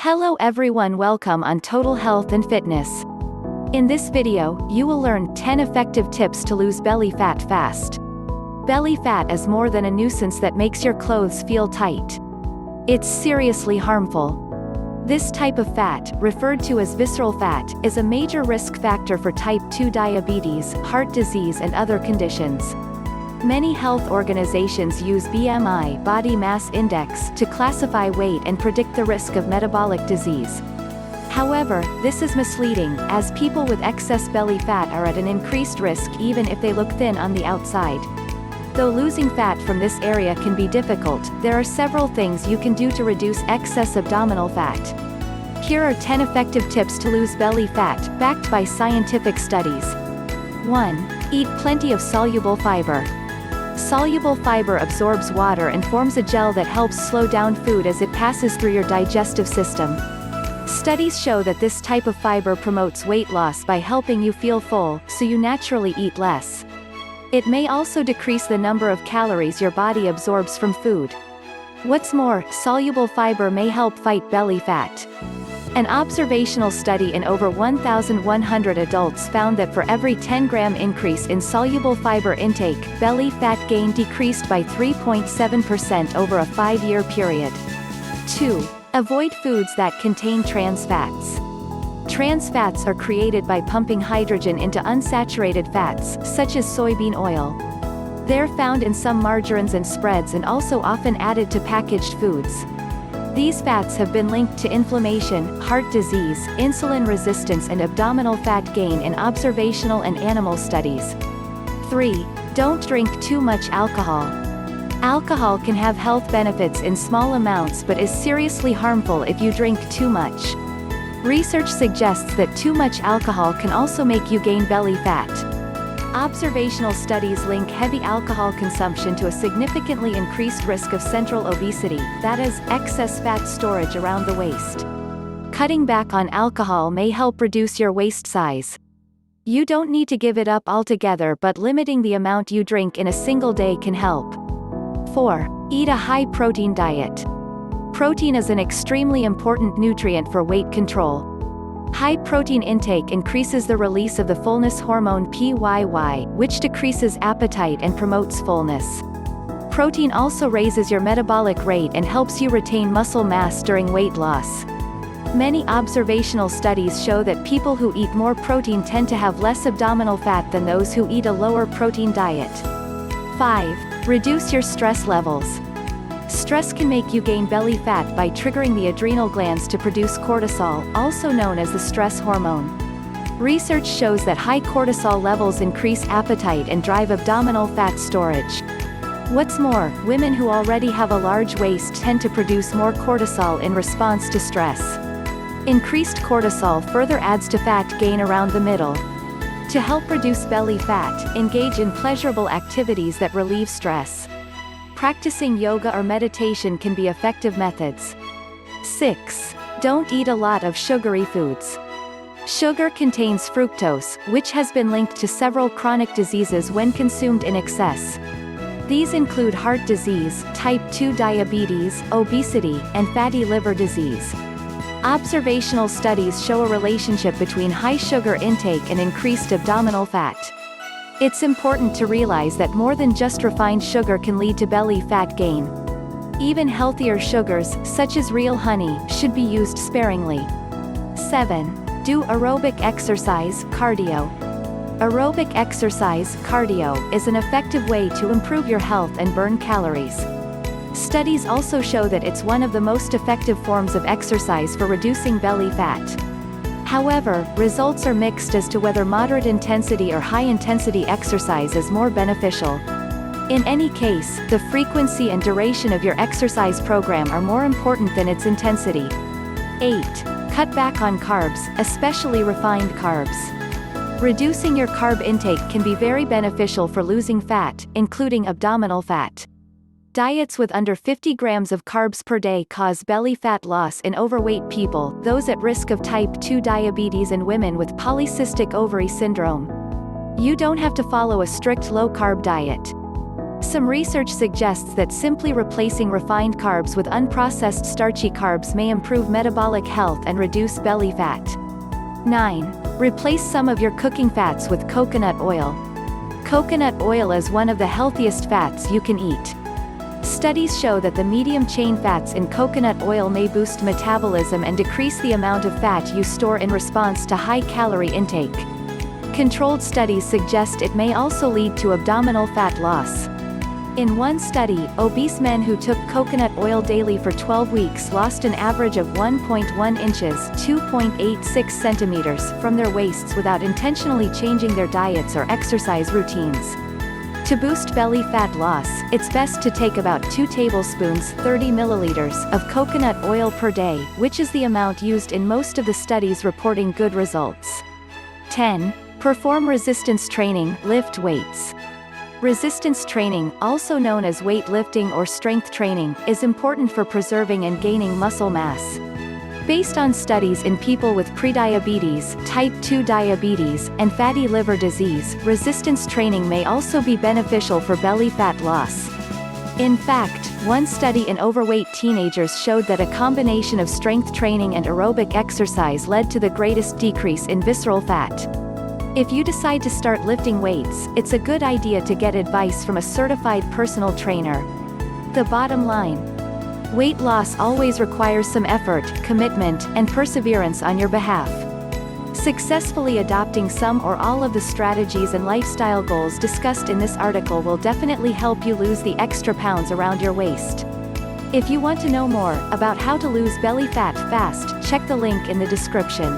Hello everyone, welcome on Total Health and Fitness. In this video, you will learn 10 effective tips to lose belly fat fast. Belly fat is more than a nuisance that makes your clothes feel tight. It's seriously harmful. This type of fat, referred to as visceral fat, is a major risk factor for type 2 diabetes, heart disease and other conditions. Many health organizations use BMI, body mass index, to classify weight and predict the risk of metabolic disease. However, this is misleading, as people with excess belly fat are at an increased risk even if they look thin on the outside. Though losing fat from this area can be difficult, there are several things you can do to reduce excess abdominal fat. Here are 10 effective tips to lose belly fat, backed by scientific studies. 1. Eat plenty of soluble fiber. Soluble fiber absorbs water and forms a gel that helps slow down food as it passes through your digestive system. Studies show that this type of fiber promotes weight loss by helping you feel full, so you naturally eat less. It may also decrease the number of calories your body absorbs from food. What's more, soluble fiber may help fight belly fat. An observational study in over 1,100 adults found that for every 10-gram increase in soluble fiber intake, belly fat gain decreased by 3.7% over a 5-year period. 2. Avoid foods that contain trans fats. Trans fats are created by pumping hydrogen into unsaturated fats, such as soybean oil. They're found in some margarines and spreads and also often added to packaged foods. These fats have been linked to inflammation, heart disease, insulin resistance and abdominal fat gain in observational and animal studies. 3. Don't drink too much alcohol. Alcohol can have health benefits in small amounts but is seriously harmful if you drink too much. Research suggests that too much alcohol can also make you gain belly fat. Observational studies link heavy alcohol consumption to a significantly increased risk of central obesity, that is, excess fat storage around the waist. Cutting back on alcohol may help reduce your waist size. You don't need to give it up altogether, but limiting the amount you drink in a single day can help. 4. Eat a high-protein diet. Protein is an extremely important nutrient for weight control. High protein intake increases the release of the fullness hormone PYY, which decreases appetite and promotes fullness. Protein also raises your metabolic rate and helps you retain muscle mass during weight loss. Many observational studies show that people who eat more protein tend to have less abdominal fat than those who eat a lower protein diet. 5. Reduce your stress levels. Stress can make you gain belly fat by triggering the adrenal glands to produce cortisol, also known as the stress hormone. Research shows that high cortisol levels increase appetite and drive abdominal fat storage. What's more, women who already have a large waist tend to produce more cortisol in response to stress. Increased cortisol further adds to fat gain around the middle. To help reduce belly fat, engage in pleasurable activities that relieve stress. Practicing yoga or meditation can be effective methods. 6. Don't eat a lot of sugary foods. Sugar contains fructose, which has been linked to several chronic diseases when consumed in excess. These include heart disease, type 2 diabetes, obesity, and fatty liver disease. Observational studies show a relationship between high sugar intake and increased abdominal fat. It's important to realize that more than just refined sugar can lead to belly fat gain. Even healthier sugars, such as real honey, should be used sparingly. 7. Do aerobic exercise, cardio. Aerobic exercise, cardio, is an effective way to improve your health and burn calories. Studies also show that it's one of the most effective forms of exercise for reducing belly fat. However, results are mixed as to whether moderate intensity or high intensity exercise is more beneficial. In any case, the frequency and duration of your exercise program are more important than its intensity. 8. Cut back on carbs, especially refined carbs. Reducing your carb intake can be very beneficial for losing fat, including abdominal fat. Diets with under 50 grams of carbs per day cause belly fat loss in overweight people, those at risk of type 2 diabetes and women with polycystic ovary syndrome. You don't have to follow a strict low-carb diet. Some research suggests that simply replacing refined carbs with unprocessed starchy carbs may improve metabolic health and reduce belly fat. 9. Replace some of your cooking fats with coconut oil. Coconut oil is one of the healthiest fats you can eat. Studies show that the medium-chain fats in coconut oil may boost metabolism and decrease the amount of fat you store in response to high-calorie intake. Controlled studies suggest it may also lead to abdominal fat loss. In one study, obese men who took coconut oil daily for 12 weeks lost an average of 1.1 inches (2.86 centimeters) from their waists without intentionally changing their diets or exercise routines. To boost belly fat loss, it's best to take about 2 tablespoons 30 milliliters of coconut oil per day, which is the amount used in most of the studies reporting good results. 10. Perform resistance training, lift weights. Resistance training, also known as weightlifting or strength training, is important for preserving and gaining muscle mass. Based on studies in people with prediabetes, type 2 diabetes, and fatty liver disease, resistance training may also be beneficial for belly fat loss. In fact, one study in overweight teenagers showed that a combination of strength training and aerobic exercise led to the greatest decrease in visceral fat. If you decide to start lifting weights, it's a good idea to get advice from a certified personal trainer. The bottom line: weight loss always requires some effort, commitment, and perseverance on your behalf. Successfully adopting some or all of the strategies and lifestyle goals discussed in this article will definitely help you lose the extra pounds around your waist. If you want to know more about how to lose belly fat fast, check the link in the description.